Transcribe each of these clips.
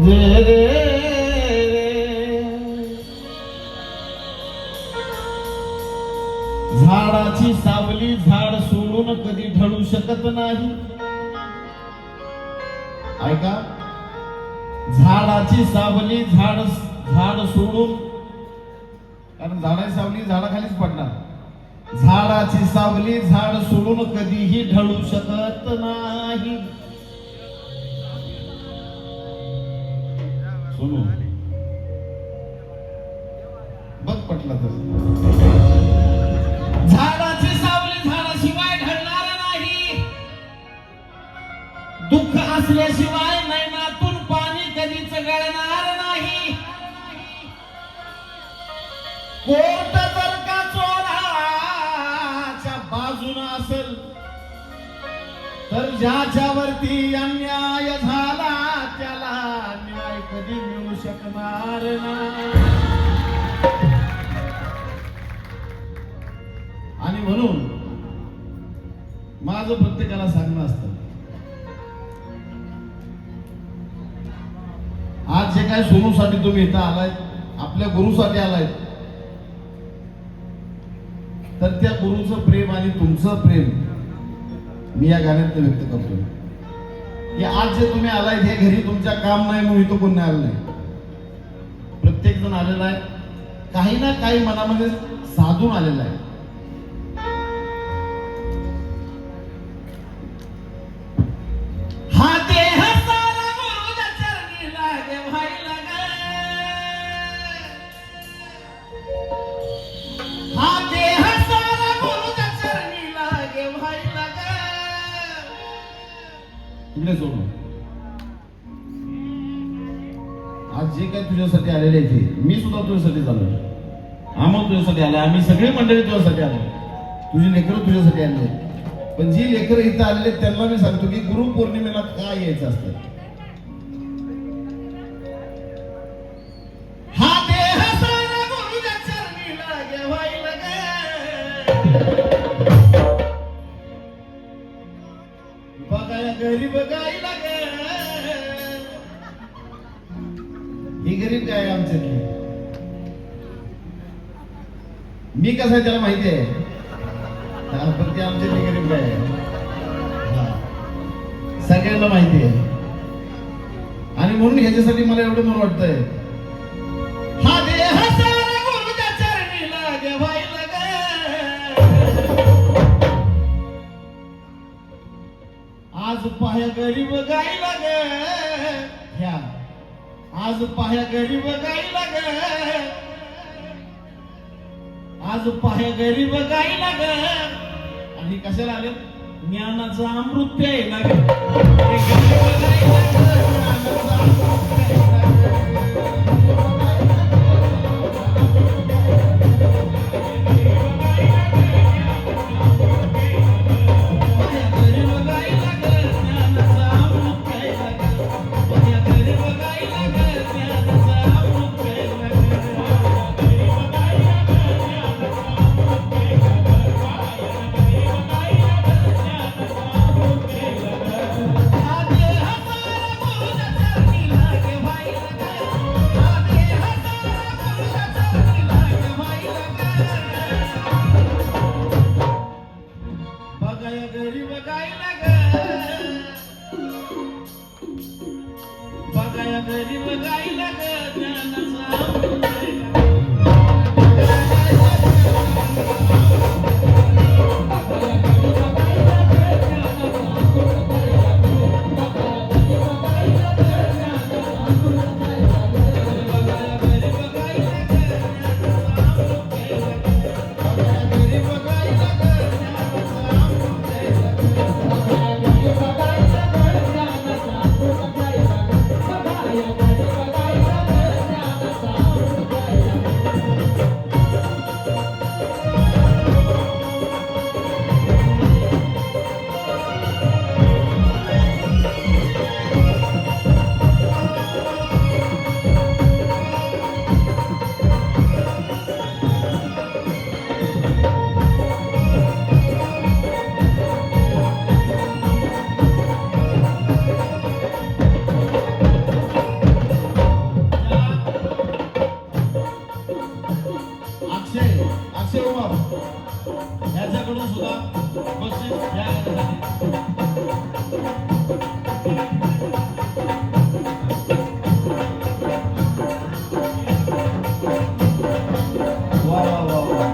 रे रे झाडाची सावली झाड सोडून कधी ढळू शकत नाही. ऐका, झाडाची सावली झाड सोडून, कारण झाडाची सावली झाडाखालीच पडणार. झाडाची सावली झाड सोडून कधीही ढळू शकत नाही. सोनू बघ पटला तर. झाडाची सावली झाडाशिवाय ढळणार नाही. दुःख असल्याशिवाय नैनातून पाणी कधीच गळणार नाही. कोर्ट जर का चोराच्या बाजूने असेल तर ज्याच्यावरती अन्याय झाला त्याला न्याय कधी मिळू शकणार नाही. आणि म्हणून माझं प्रत्येकाला सांगणं असतं, आज जे काय सोनूसाठी तुम्ही इथं आलाय, आपल्या गुरुसाठी आलाय, तर त्या गुरुचं प्रेम आणि तुमचं प्रेम मी या गाण्यात व्यक्त करतो. की आज जे तुम्ही आलाय हे घरी तुमच्या काम नाही म्हणून इथं कोण नाही आलं नाही. प्रत्येक जण आलेला आहे, काही ना काही मनामध्ये साधून आलेला आहे. हा देह सारा गुरुच्या चरणी लागे व्हायला ग. हा देह सारा गुरुच्या चरणी लागे व्हायला ग. इकडे सोडू. आज जे काही तुझ्यासाठी आलेले आहे, मी सुद्धा तुझ्यासाठी झालो, आम्हाला तुझ्यासाठी आले, आम्ही सगळी मंडळी तुझ्यासाठी आलो, तुझी लेकरं तुझ्यासाठी आले. पण जी लेकरं इथं आलेले त्यांना मी सांगतो की गुरु पौर्णिमेला काय यायचं असतं. हा देह सारा गुरुच्या चरणी लागे व्हायला ग. बघाया गरीब गायला ग. ही गरीब काय आमच्यातली, मी कसं आहे त्याला माहिती आहे. पण ते आमच्यातली गरीब काय सगळ्यांना माहिती आहे. आणि म्हणून ह्याच्यासाठी मला एवढं मन वाटतंय, हा देह सारा गुरुच्या चरणी लागे व्हायला ग. आज पाह्या गरीब गायला ग. ह्या आज पाह्या गरीब गायला ग. आज पाह्या गरीब गायला ग. आणि कशाला आले, ज्ञानाचं अमृत प्यायला अक्षय उमाप ह्याच्याकडून सुद्धा बक्षीस या गाण्यासाठी. वा वा वा वा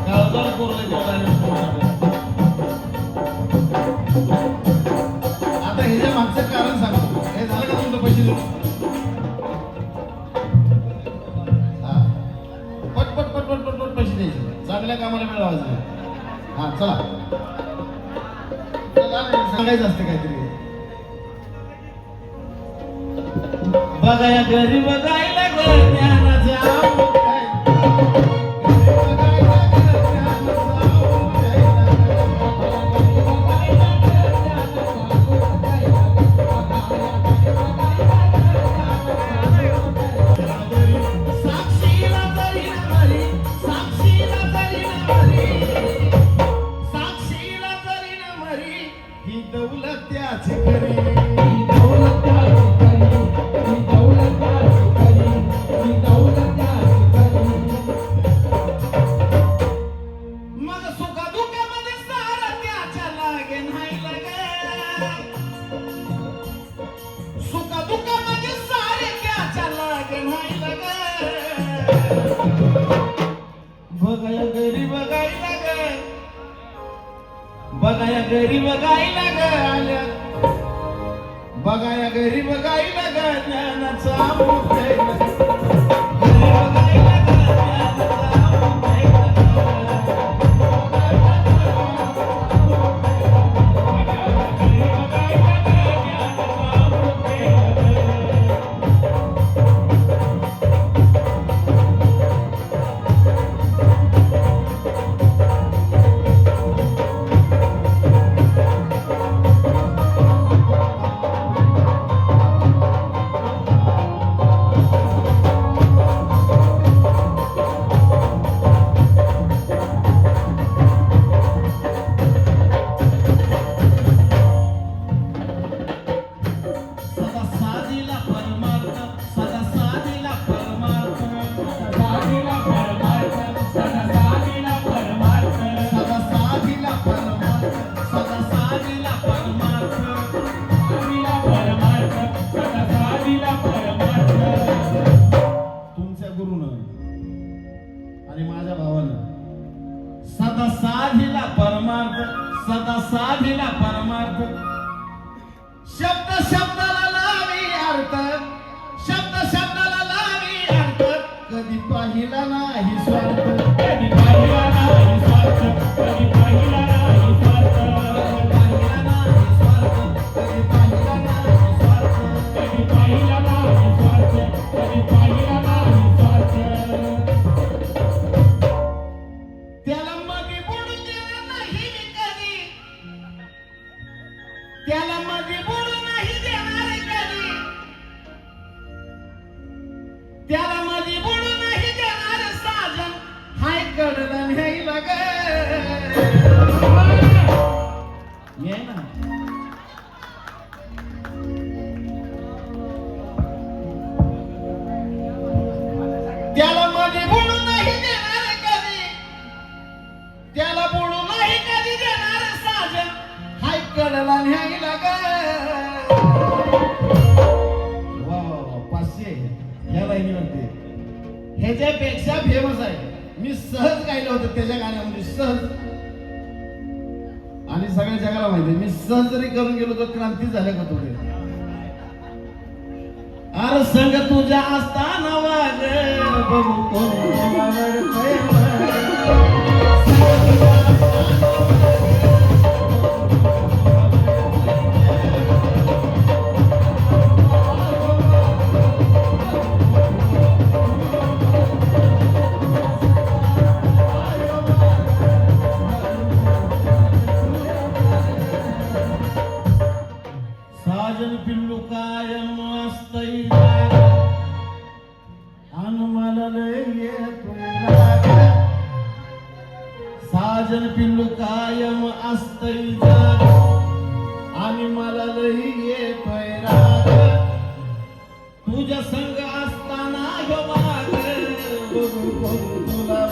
काळजाला कोरलं केलं. आता ह्याच्या मागचं कारण सांगतो. हे झालं का तुमचं पैसे देऊन? पट पट पट पट पट पट पैसे द्यायचे. चांगल्या कामाला वेळ वाजले. हा चला सांगायचं असते काहीतरी. बघाया घरी बघायला ज्ञानाचा ही दौलत त्याची खरी. मग सुखा दुःखामध्ये सारा त्याच्या लागे नाही लगे. सुखा दुःखामध्ये सारे त्याच्या लागे नाही लगे. बघाया घरी बघायला ग. बघाया घरी बघायला ग आल्या. बघाया घरी बघायला ग ज्ञानाचा अमृत आहे. घरी बघायला ग ज्ञानाचा अमृत आहे. सदा साधिला परमार्थ. सदा साधिला परमार्थ. शब्द शब्दाला लावी अर्थ. शब्द शब्दाला लावी अर्थ. कधी पाहिला नाही स्वार्थ. कधी पाहिला नाही स्वार्थ. कधी पाहिला नाही स्वार्थ. कधी पाहिला नाही स्वार्थ. कधी पाहिला नाही स्वार्थ. कधी पाहिला नाही स्वार्थ. कधी पाहिला नाही स्वार्थ. त्याला मध्ये बुडू देणार नाही मी कधी. त्याला मध्ये बुडू नाही देणार कधी. त्याला मध्ये बुडू नाही देणार साजन. हाय कडला न्यायला ग. ये ना त्याला मध्ये बुडू नाही देणार कधी. त्याला बुडू नाही कधी देणार साजन. हाय कडला न्यायला ग. वा वा वा 500 या लाईनी म्हणते. ह्याच्यापेक्षा फेमस आहे. मी सहज गायलं होतं त्याच्या गाण्यामध्ये सहज. आणि सगळ्या जगाला माहिती मी सहज जरी करून गेलो तर क्रांती झाल्या का थोडे. अरे संग तुझ्या असताना वाग बघू कोण साजन पिल्लू कायम असतई. मला लय येतोय राग. साजन पिल्लू कायम असतई जाग. आणि मला लय येतोय राग. तुझ्या संग असताना ह्यो वाग बघू तुला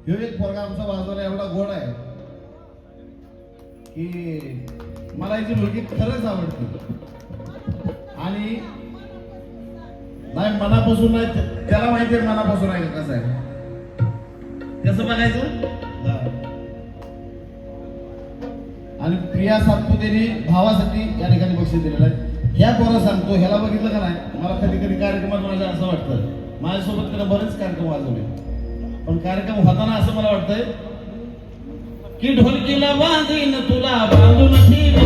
ह्यो एक पोरगा आमचा बाजूला एवढा गोड आहे की मला याची मुलगी खरंच आवडते आणि नाही मनापासून नाही त्याला माहिती आहे मनापासून आहे कसं आहे कसं बघायचं हा. आणि प्रिया सातपुतेने भावासाठी या ठिकाणी बक्षीस दिलेलं आहे. ह्या पोरा सांगतो ह्याला बघितलं का नाही मला कधी कधी कार्यक्रमात माझं असं वाटतं माझ्यासोबत त्याला बरेच कार्यक्रम वाजवले पण कार्यक्रम होताना असं मला वाटतंय की ढोलकीला बांधीन तुला बांधून ठेवीन